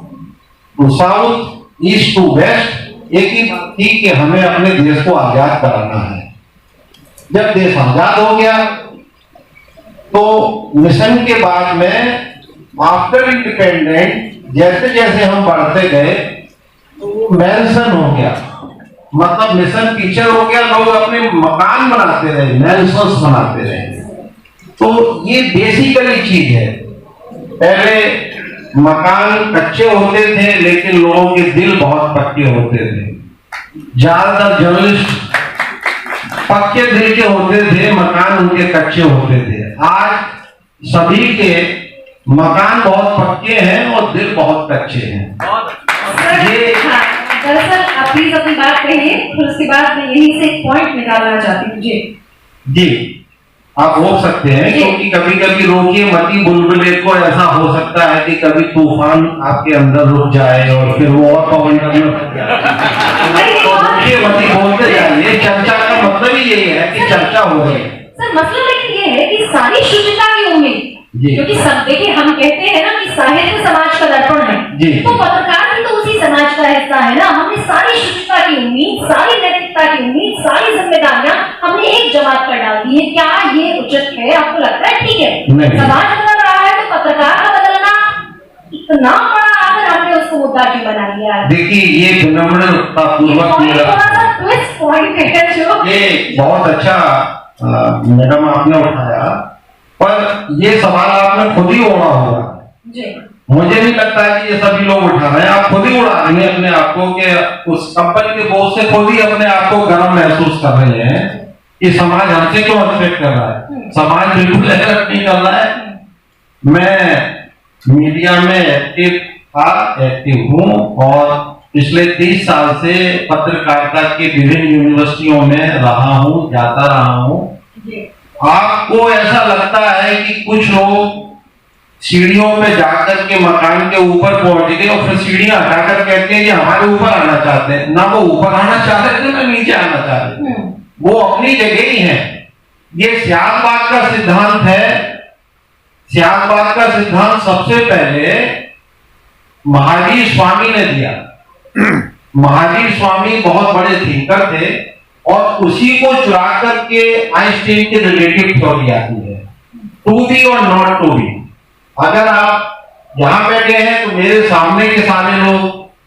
to south, east to west एक ही बात थी कि हमें अपने देश को आजाद कराना है। जब देश आजाद हो गया तो मिशन के बाद में आफ्टर इंडिपेंडेंट जैसे जैसे हम बढ़ते गए तो मैंसन हो गया, मतलब मिशन पीछे हो गया, लोग अपने मकान बनाते रहे, मैंसन्स बनाते रहे। तो ये बेसिकली चीज है। पहले मकान कच्चे होते थे लेकिन लोगों के दिल बहुत पक्के होते थे। ज्यादातर जर्नलिस्ट पक्के दिल के होते थे, मकान उनके कच्चे होते थे। आज सभी के मकान बहुत पक्के हैं और दिल बहुत कच्चे हैं। ये दरअसल आप प्लीज अपनी बात कहिए, फिर उसके बाद मैं यहीं से एक पॉइंट निकालना चाहती हूँ। जी आप रोक सकते हैं, क्योंकि कभी कभी रोकिए मती बुलबुले को। ऐसा हो सकता है कि कभी तूफान आपके अंदर रुक जाए और फिर वो और पवन करने लग जाए। तो रोकिए मती, बोलते जाइए। चर्चा का मतलब ही यही है कि चर्चा हो रही है। सर मतलब लेकिन ये है कि सारी शुचिता की उम्मीद, क्योंकि सब देखिए हम कहते हैं ना कि साहित्य समाज का दर्पण है, तो पत्रकार भी तो उसी समाज का हिस्सा है ना। हमने सारी शुचिता की उम्मीद, सारी नैतिकता की उम्मीद, सारी जिम्मेदारियां हमने एक जमात पर डाल दी है। क्या ये उचित है? आपको लगता है ठीक है समाज बदल रहा है तो पत्रकार का बदलना इतना बड़ा आखिर हमने उसको मुद्दा क्यों बना लिया? देखिए ये विनम्रतापूर्वक ट्विस्ट पॉइंट है जो ये बहुत अच्छा मैडम आपने उठाया, पर ये सवाल आपने खुद ही ओढ़ा होगा। मुझे नहीं लगता कि ये सभी लोग उठा रहे हैं, आप खुद ही उड़ा रहे हैं अपने आप को कि उस कंपनी के बोझ से खुद ही अपने आप को गर्म महसूस कर रहे हैं कि समाज हमसे क्यों एक्सपेक्ट कर रहा है। समाज बिल्कुल एक्सपेक्ट नहीं कर रहा है। मैं मीडिया में एक्टिव हूँ और पिछले 30 साल से पत्रकारिता के विभिन्न यूनिवर्सिटियों में रहा हूँ, जाता रहा हूँ। आपको ऐसा लगता है कि कुछ लोग सीढ़ियों पे जाकर के मकान के ऊपर पहुंच गए और फिर सीढ़ियां हटाकर कहते हैं कि हमारे ऊपर आना चाहते हैं। ना वो ऊपर आना चाहते थे ना नीचे आना चाहते थे, वो अपनी जगह ही है। ये स्यालबाग का सिद्धांत है। स्यालबाग का सिद्धांत सबसे पहले महावीर स्वामी ने दिया। महावीर स्वामी बहुत बड़े थिंकर थे और उसी को चुरा करके आइंस्टीन के रिलेटिव थ्योरी आती है, टू बी और नॉट टू बी। अगर आप यहां बैठे हैं तो मेरे सामने के सारे लोग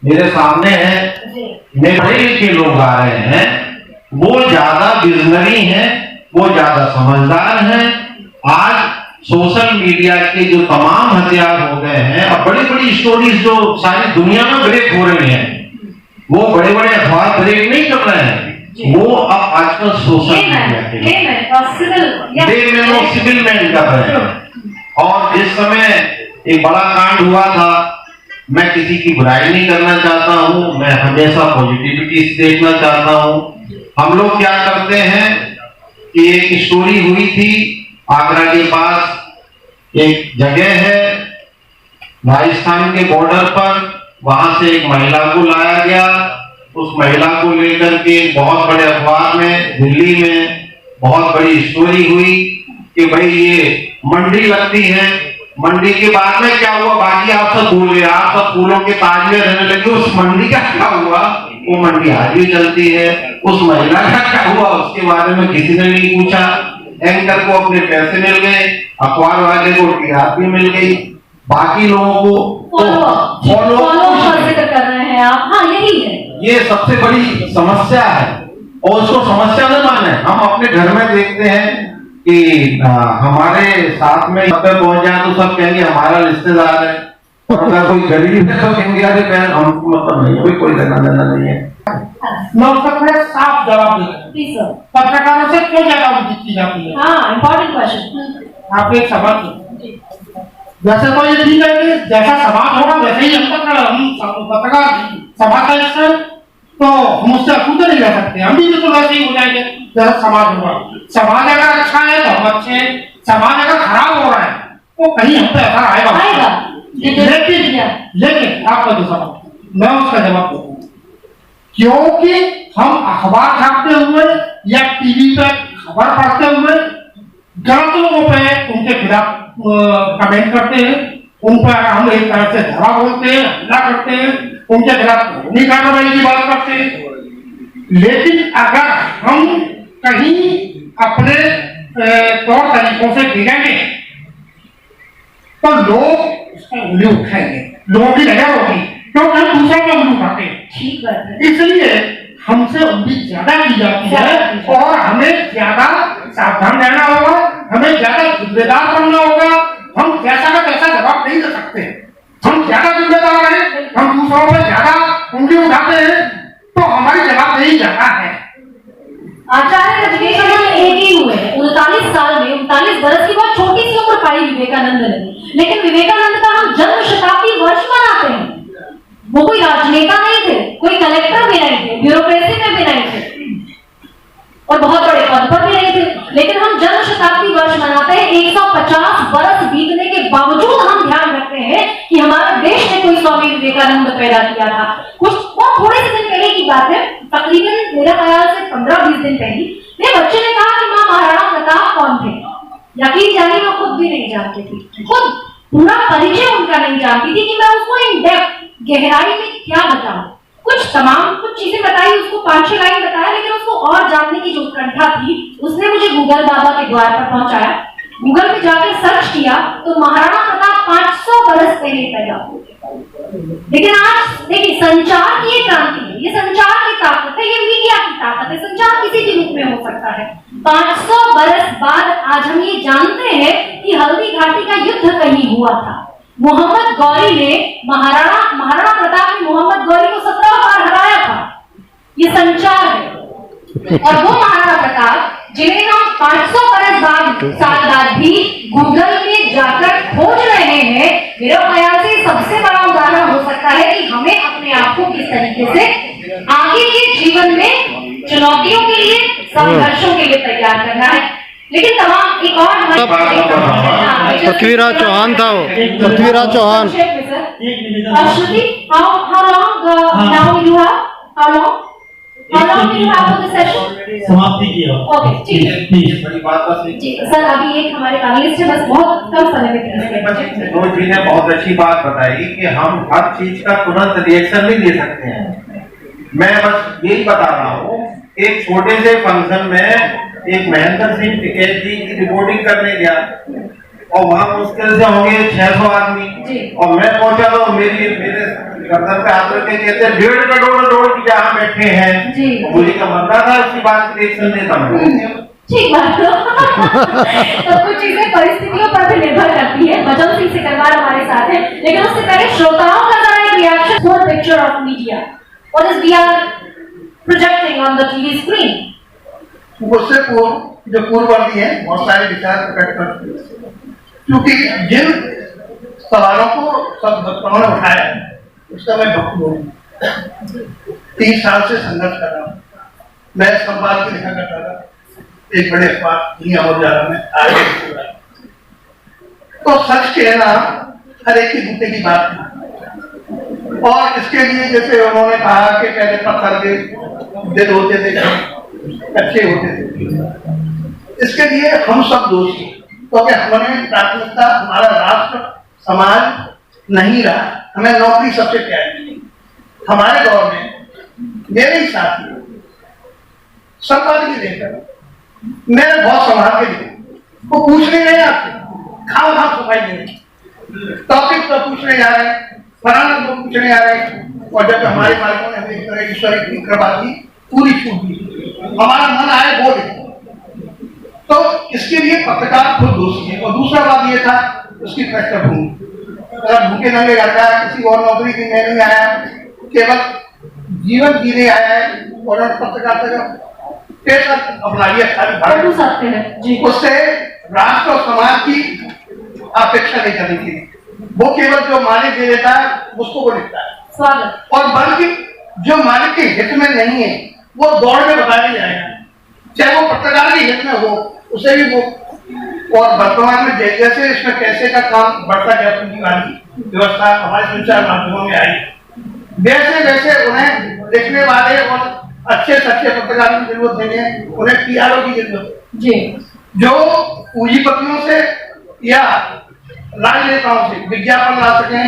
मेरे सामने हैं, मेरे पढ़े लिखे लोग आ रहे हैं, वो ज्यादा विजनरी हैं, वो ज्यादा समझदार हैं। आज सोशल मीडिया के जो तमाम हथियार हो गए हैं, अब बड़ी बड़ी स्टोरीज जो सारी दुनिया में ब्रेक हो रही हैं, वो बड़े बड़े अखबार ब्रेक नहीं कर रहे हैं, वो अब आजकल सोशल मीडिया के सिविल मैन कर रहे हैं। और इस समय एक बड़ा कांड हुआ था, मैं किसी की बुराई नहीं करना चाहता हूं, मैं हमेशा पॉजिटिविटी देखना चाहता हूं। हम लोग क्या करते हैं कि एक स्टोरी हुई थी, आगरा के पास एक जगह है राजस्थान के बॉर्डर पर, वहां से एक महिला को लाया गया। उस महिला को लेकर के बहुत बड़े अखबार में दिल्ली में बहुत बड़ी स्टोरी हुई कि भाई ये मंडी लगती है। मंडी के बाद में क्या हुआ बाकी आप सब भूल गए, आप सब फूलों के ताज में रहने लगे। उस मंडी का क्या हुआ, वो मंडी आज भी चलती है। उस महिला का क्या हुआ उसके बारे में किसी ने नहीं पूछा। एंकर को अपने पैसे मिल गए, अखबार वाले को टीआरपी मिल गई, बाकी लोगों को फॉलो कर रहे हैं आप। हाँ, यही है, ये सबसे बड़ी समस्या है और उसको समस्या न माने। हम अपने घर में देखते हैं कि हमारे साथ में पहुंच जाए तो सब कहेंगे हमारा रिश्तेदार है, और अगर कोई गरीब है तो कहेंगे अरे बहन हमको मतलब नहीं, कोई लेना देना नहीं है। मैं उसका थोड़ा साफ जवाब दूं, पत्रकारों से क्यों ज्यादा उम्मीद की जाती है? हाँ, इम्पोर्टेंट क्वेश्चन। आप एक सवाल जैसे तो ये ठीक है कि जैसा समाज होगा वैसे ही हम पत्रकार समाज का हिस्सा, तो हम उससे अछूते नहीं रह सकते। हम भी बिल्कुल वैसे ही हो जाएंगे जैसा समाज होगा। समाज अगर अच्छा है तो हम अच्छे, समाज अगर खराब हो रहा है तो कहीं हम पे असर आएगा। लेकिन आपका जो सवाल मैं उसका जवाब दूंगा, क्योंकि हम अखबार छापते हुए या टीवी पे खबर पढ़ते हुए गलत लोगों पे उनके खिलाफ कमेंट करते हैं, उन पर हम एक तरह से धरा बोलते हैं, हमला करते हैं, उनके खिलाफ कानूनी कार्रवाई की बात करते हैं। लेकिन अगर हम कहीं अपने तौर तरीकों से गिरेंगे तो लोग उसका उंगली उठाएंगे, लोगों की नजर होगी, क्योंकि हम दूसरों पर उंगली उठाते हैं। ठीक है, इसलिए हमसे उम्मीद ज्यादा की जाती है और हमें ज्यादा सावधान रहना होगा, हमें ज्यादा जिम्मेदार बनना होगा। हम जैसा का तैसा जवाब नहीं दे सकते। हम ज्यादा जिम्मेदार हैं, हम दूसरों पर ज्यादा उंगली उठाते हैं तो हमारी जवाबदेही ज्यादा है। आचार्य विवेकानंद एक ही हुए 39 साल में, 39 बरस की बहुत छोटी सी उम्र पाई विवेकानंद ने, लेकिन विवेकानंद का हम जन्म शताब्दी वर्ष मनाते हैं। वो कोई राजनेता नहीं थे, कोई कलेक्टर भी नहीं थे, ब्यूरोक्रेसी में भी नहीं थे और बहुत बड़े पद पर भी नहीं थे, लेकिन हम जन्म शताब्दी वर्ष मनाते हैं। 150 बरस बीतने के बावजूद हम ध्यान रखते हैं कि हमारा देश ने कोई स्वामी विवेकानंद पैदा किया था। कुछ बहुत थोड़े से दिन पहले की बात है, तकरीबन मेरा ख्याल से 15-20 दिन पहले मेरे बच्चे ने कहा कि मां महाराणा प्रताप कौन थे। यकीन जानिए मैं खुद भी नहीं जानती थी, खुद पूरा परिचय उनका नहीं जानती थी कि मैं उसको इन डेप्थ गहराई में क्या बताऊं। कुछ चीजें बताई, उसको 5-6 लाइन बताया, लेकिन उसको और जानने की जो उत्कंठा थी उसने मुझे गूगल बाबा के द्वार पर पहुंचाया। गूगल में जाकर सर्च किया तो महाराणा प्रताप 500 बरस पहले पैदा हुए। लेकिन आज देखिए संचार की ये क्रांति है, ये संचार की ताकत है, ये मीडिया की ताकत है। संचार किसी भी रूप में हो सकता है। 500 बरस बाद आज हम ये जानते हैं कि हल्दी घाटी का युद्ध कहीं हुआ था। मोहम्मद गौरी ने महाराणा प्रताप ने मोहम्मद गौरी को 17 बार हराया था। ये संचार है। और वो महाराणा प्रताप जिन्हें हम 500 साल बाद भी गूगल में जाकर खोज रहे हैं, मेरे ख्याल से सबसे बड़ा उदाहरण हो सकता है कि हमें अपने आप को किस तरीके से आगे के जीवन में चुनौतियों के लिए, संघर्षों के लिए तैयार करना है। लेकिन तमाम एक और हमारे पृथ्वीराज चौहान था वो, पृथ्वीराज चौहान। श्रुति, how long now you have? How long do you have for the session? समाप्ति की Okay, ठीक है। बड़ी बात बस जी सर, अभी एक हमारे पैनलिस्ट है, बस बहुत कम समय में मनोज जी ने बहुत अच्छी बात बताई कि हम हर चीज का तुरंत रिएक्शन नहीं दे सकते हैं। मैं बस यही बता रहा हूँ, एक छोटे से फंक्शन में एक महेंद्र सिंह टिकैत जी की रिपोर्टिंग करने गया और वहाँ मुश्किल से होंगे 600 आदमी, और मैं पहुंचा तो मेरे गर्दन पे हाथ रखे कहते 1.5 करोड़ लोग जहाँ बैठे हैं। मुझे का मरना था इसकी बात रिएक्शन देता हूँ। ठीक बात तो कुछ चीजें परिस्थितियों पर भी निर्भर करती है। बचन सिंह सिकरवार हमारे साथ है, लेकिन उससे पहले श्रोताओं का जरा एक reaction. Full picture of media, what is we are projecting on the TV screen. उससे जो पूर्ववर्ती है बहुत सारे विचार प्रकट करते हैं, क्योंकि जिन सवालों को सब वक्ताओं ने उठाया उसका मैं भक्त बोलूँ। 30 साल से संघर्ष कर रहा हूँ। मैं संवाद भी लिखा करता था एक बड़े अखबार दुनिया और उजाला में आगे। तो सच कहना हर एक की मुद्दे की बात थी, और इसके लिए जैसे उन्होंने कहा कि पहले पत्थर के दिल होते थे, अच्छे होते थे, इसके लिए हम सब दोषी, क्योंकि हमने प्राथमिकता हमारा राष्ट्र समाज नहीं रहा। हमें नौकरी सबसे प्यारी। हमारे दौर में मेरे ही साथी संपादक की देखकर मैंने बहुत संभाल के दिया, वो पूछने गए आपसे खाओ सफाई देने टॉपिक तो पूछने जा रहे हैं, फलाना लोग पूछने जा रहे हैं, और जब हमारे मालिकों ने हमें एक तरह की शरीक करवा दी, पूरी छूट दी, हमारा मन आए बोले। तो इसके लिए पत्रकार खुद दोषी है। और दूसरा बात ये था उसकी पृष्ठभूमि, अगर भूखे नंगे घर का किसी और नौकरी की मैं नहीं आया, केवल जीवन जीने आया है, और पत्रकारिता का पेशा अपना लिया, उससे राष्ट्र और समाज की अपेक्षा नहीं करनी थी। वो केवल जो मालिक दे देता है उसको वो लिखता है, और बल्कि जो मालिक के हित में नहीं है वो दौड़ में बताया जाएगा, चाहे वो पत्रकार के हित में हो उसे भी वो। और वर्तमान में जैसे इसमें पैसे का काम बढ़ता गया, पूंजीवादी व्यवस्था हमारे संचार माध्यमों में आई, वैसे वैसे उन्हें लिखने वाले और अच्छे सच्चे पत्रकारों की जरूरत नहीं है, उन्हें पीआरओ की जरूरत है जो पूंजीपतियों से या राजनेताओं से विज्ञापन ला सकें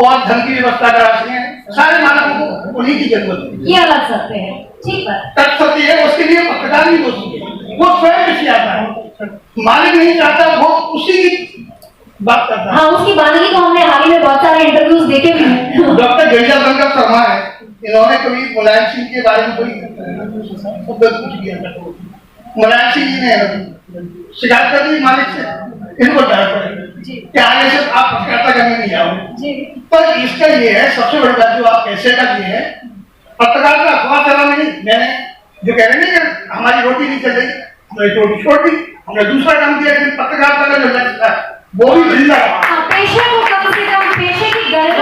और धन की व्यवस्था करा सकें। सारे मानकों को उन्हीं की जरूरत है। ये अलग सकते हैं, ठीक है। तत्सत्य है, उसके लिए पत्रकार ही दोषी है, वो स्वयं किसी आता है, मालिक नहीं चाहता, वो उसी की बात करता है। हाँ, उसकी बानगी को हमने हाल ही में बहुत सारे इंटरव्यूज देखे भी हैं। डॉक्टर गिरिजाशंकर शर्मा है, इन्होंने कभी मुलायम सिंह के बारे में कोई पूछ दिया, मुलायम सिंह जी ने शिकायत कर दी मालिक से, इनको डर पड़ेगा कि आगे से आप पत्रकारिता करने नहीं आओगे। पर इसका ये है सबसे बड़ी बात जो आप पैसे का ये है, पत्रकार का अखबार चला नहीं, मैंने जो कह रहे हैं हमारी रोटी नहीं चल रही, हमने रोटी छोड़ दी, हमने दूसरा काम किया, लेकिन पत्रकारिता का जो लक्ष्य था वो भी जिंदा है। पेशे को कम से कम पेशे की गरज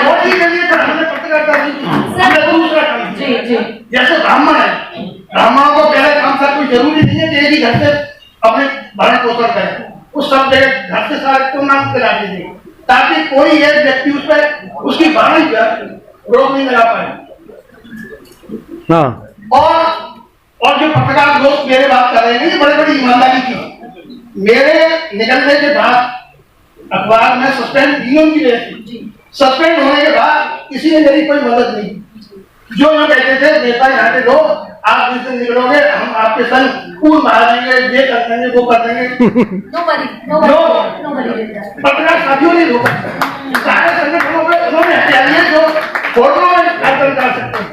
रोटी के लिए हमने पत्रकारिता नहीं की, हमने दूसरा काम किया। जैसे ब्राह्मण है, ब्राह्मणों को पहले काम था, कोई जरूरी नहीं है कि एक ही घर से अपने भरण पोषण करें, उस सब जगह घर से सारे को नाम करा दीजिए, ताकि कोई एक व्यक्ति उस पर उसकी वाणी पर रोक नहीं लगा पाए। और जो पत्रकार दोस्त मेरे बात कर रहे हैं, ये बड़ी बड़ी ईमानदारी की। मेरे निकलने के बाद अखबार में सस्पेंड तीनों की रही, सस्पेंड होने के बाद किसी ने मेरी कोई मदद नहीं। जो कहते थे नेता यहाँ के लोग, आप जिससे निकलोगे हम आपके संग कूद मार देंगे, ये कर देंगे, वो कर देंगे। पत्रकार साथियों ने रोका, सारे संगठनों में उन्होंने हथियार लिए जो फोटो में कार्यक्रम कर सकते हैं,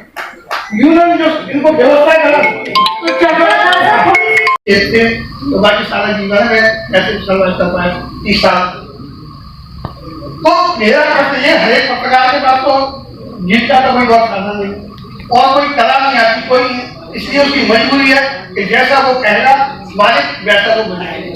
यूनियन जो इनको व्यवस्था करा, तो बाकी सारा जीवन में कैसे सर्वाइव कर पाए 30 साल। तो मेरा प्रश्न ये हर एक पत्रकार के पास तो गीत का तो कोई बहुत साधन नहीं और कोई कला नहीं आती कोई नहीं, इसलिए उसकी मजबूरी है कि जैसा वो कहेगा मालिक वैसा वो बनाएगा।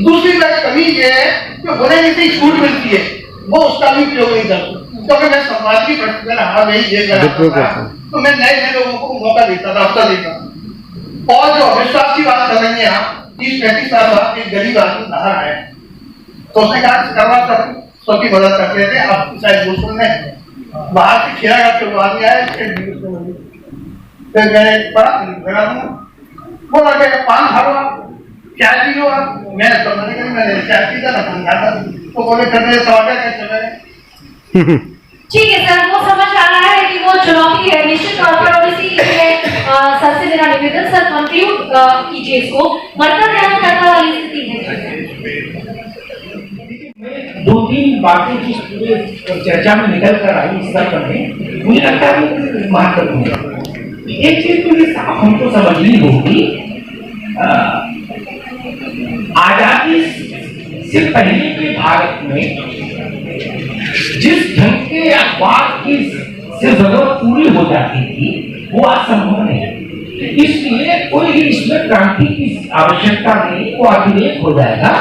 दूसरी बात कमी ये है कि बोलेंगे कि छूट मिलती है वो उसका भी प्रयोग नहीं करता, क्योंकि मैं समाज की प्रश्न हाँ भाई ये करा तो मैं नए नए लोगों को मौका देता था, अवसर देता था। और जो अविश्वास की बात कर रही है आप 30-35 साल बाद एक गरीब आदमी बाहर आया तो उसने कहा करवा कर सबकी मदद करते थे, अब शायद वो सुन रहे बाहर से खेला करके वो आदमी आया फिर मैंने पढ़ा बोला कि पान खाओ चाय पी लो आप, मैंने समझने के लिए मैंने चाय पीता था पान खाता तो बोले करने सवाल कैसे ठीक है सर, वो समझ आ रहा है कि वो चुनौती है निश्चित तौर पर, और इसीलिए सर से मेरा निवेदन सर कंक्लूड कीजिए इसको। मरता ध्यान करता वाली स्थिति है। 2-3 बातें जिस पूरे चर्चा में निकल कर आई इस स्तर पर मुझे लगता है महत्वपूर्ण है। एक चीज तो ये साफ हमको समझनी होगी, आजादी से पहले के भारत में जिस ढंग के अखबार की से जरूरत पूरी हो जाती थी वो असंभव नहीं, इसलिए कोई भी इसमें क्रांति की आवश्यकता नहीं, वो अतिरेक हो जाएगा।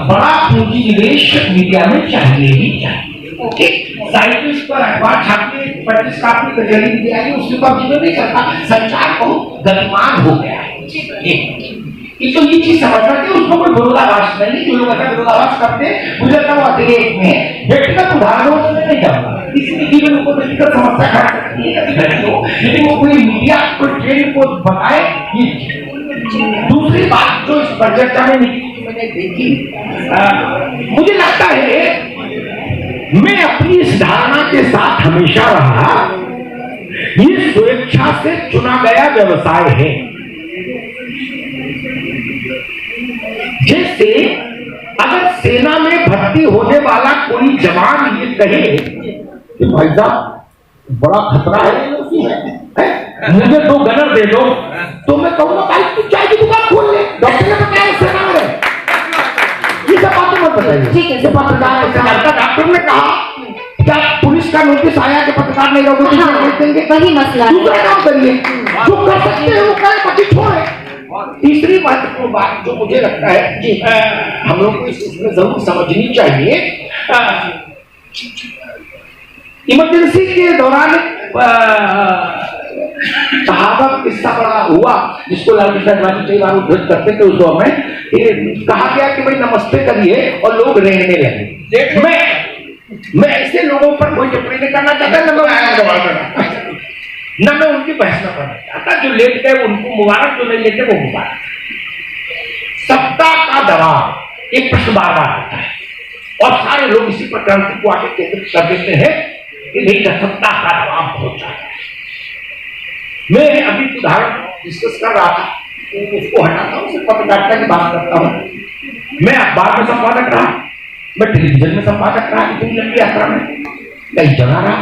बड़ा पूंजी निवेश मीडिया में चाहिए ही चाहिए। ओके, साइंटिस्ट पर अखबार छापने प्रतिष्ठापन कचहरी मीडिया है उसके पर जिम्मे नहीं करता, संचार बहुत गतिमान हो गया है। ये तो ये चीज समझना कि उसमें कोई विरोधाभास नहीं, जो लोग ऐसा विरोधाभास करते मुझे लगता है वो अतिरेक में व्यक्तिगत उदाहरणों से नहीं जाऊंगा, इसलिए जीवन को व्यक्तिगत समस्या खड़ा करती है लेकिन वो कोई मीडिया कोई ट्रेंड को बताए। दूसरी बात जो इस चर्चा में मैंने देखी, मुझे लगता है मैं अपनी इस धारणा के साथ हमेशा रहा, ये स्वेच्छा से चुना गया व्यवसाय है। जैसे अगर सेना में भर्ती होने वाला कोई जवान ये कहे कि भाई साहब बड़ा खतरा है मुझे 2 गनर दे दो, तो मैं कहूंगा भाई तू चाय की दुकान खोल ले, डॉक्टर ने बताया सेना में ये सब बातें मत बताइए। ठीक है, डॉक्टर ने कहा क्या पुलिस का नोटिस आया कि पत्रकार नहीं रहोगे तो देंगे, वही मसला दूसरा काम करिए जो कर सकते हैं वो करें, बाकी छोड़े। तीसरी महत्वपूर्ण बात जो मुझे लगता है कि हम लोग को इसमें जरूर समझनी चाहिए, इमरजेंसी के दौरान शहादत किस्सा बड़ा हुआ जिसको लाल कृष्ण आडवाणी कई बार उद्धृत करते थे उस दौर में, कहा गया कि भाई नमस्ते करिए और लोग रेंगने लगे। मैं ऐसे लोगों पर कोई टिप्पणी नहीं करना चाहता, न मैं उनकी बहस न करना चाहता, जो लेट गए उनको मुबारक, जो नहीं लेते वो मुबारक। सत्ता का दबाव एक प्रश्न बार बार आता है और सारे लोग इसी पर क्रांति को आगे केंद्रित कर देते हैं कि नहीं सत्ता का दबाव बहुत ज्यादा है। मैं अभी उदाहरण डिस्कस कर रहा था, उसको हटाता हूँ, सिर्फ पत्रकारिता की बात करता हूँ। मैं अखबार में संपादक रहा, मैं टेलीविजन में संपादक रहा, इतनी लंबी यात्रा में कई जगह रहा।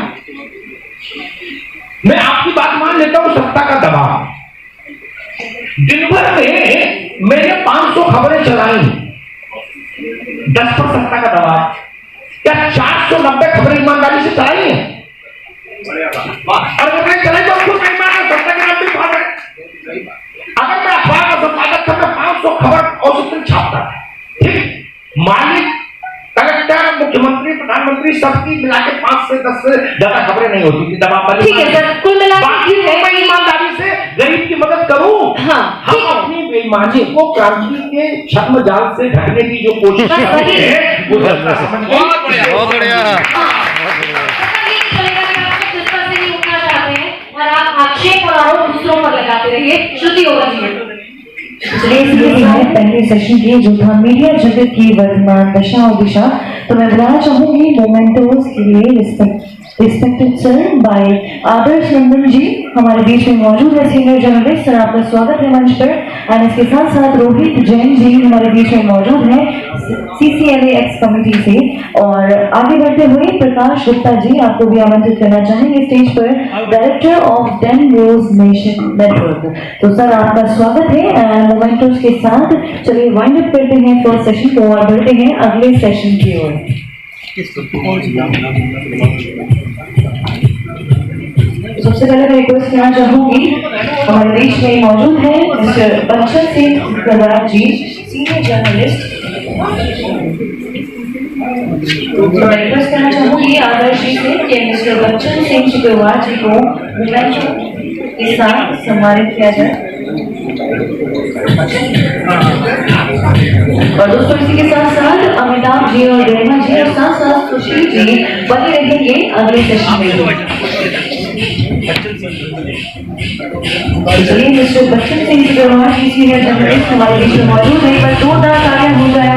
मैं आपकी बात मान लेता हूं, सत्ता का दबाव। दिन भर में मैंने 500 खबरें चलाई, 10 पर सत्ता का दबाव। क्या 490 खबरें ईमानदारी से चलाई है? और मैं चलाई तो खुद नहीं माना, सत्ता के नाम भी भाग है। अगर मैं अखबार का संपादक था, मैं 500 खबर औसतन छापता था। ठीक, मालिक, कलेक्टर, मुख्यमंत्री, प्रधानमंत्री सबकी मिला के 5 से 10 से ज्यादा खबरें नहीं होती थी दबाव वाली। ठीक है सर, कुल मिलाकर मैं ईमानदारी से गरीब की मदद करूं। हाँ, हम अपनी बेईमानी को क्रांति के छद्म जाल से ढकने की जो कोशिश कर रहे हैं वो बहुत बढ़िया। और आप आक्षेप और आरोप दूसरों पर लगाते रहिए। श्रुति होगा जी। पहले सेशन की जो था मीडिया जगत की वर्तमान दशा और दिशा, तो मैं बुलाना चाहूंगी मोमेंटोस के लिए रिस्पेक्टेड सर बाय आदर्श नंदन जी हमारे बीच में मौजूद है, सीनियर जर्नलिस्ट। सर आपका स्वागत है मंच पर। और इसके साथ साथ रोहित जैन जी हमारे बीच में मौजूद है CCLA एक्स कमेटी से। और आगे बढ़ते हुए प्रकाश गुप्ता जी आपको भी आमंत्रित करना चाहेंगे स्टेज पर, director of 10 news nation network. तो सर आपका स्वागत है मोमेंटोस के साथ। चलिए वाइंड अप करते हैं फर्स्ट सेशन को और बढ़ते हैं अगले सेशन की ओर। सबसे पहले मैं रिक्वेस्ट करना चाहूंगी, हमारे बीच में मौजूद है मिस्टर बच्चन सिंह गगराज जी, सीनियर जर्नलिस्ट। मैं रिक्वेस्ट करना चाहूंगी आदर्श जी से कि मिस्टर बच्चन सिंह गगराज जी को मोमेंटो के साथ सम्मानित किया जाए। और दोस्तों इसी के साथ साथ अमिताभ जी और गरिमा जी और साथ साथ सुशील जी बने रहेंगे अगले सेशन में। चलिए मिस्टर बच्चन सिंह गगराज जी सीनियर जर्नलिस्ट हमारे बीच में मौजूद है, पर जोरदार तालियां हो जाए।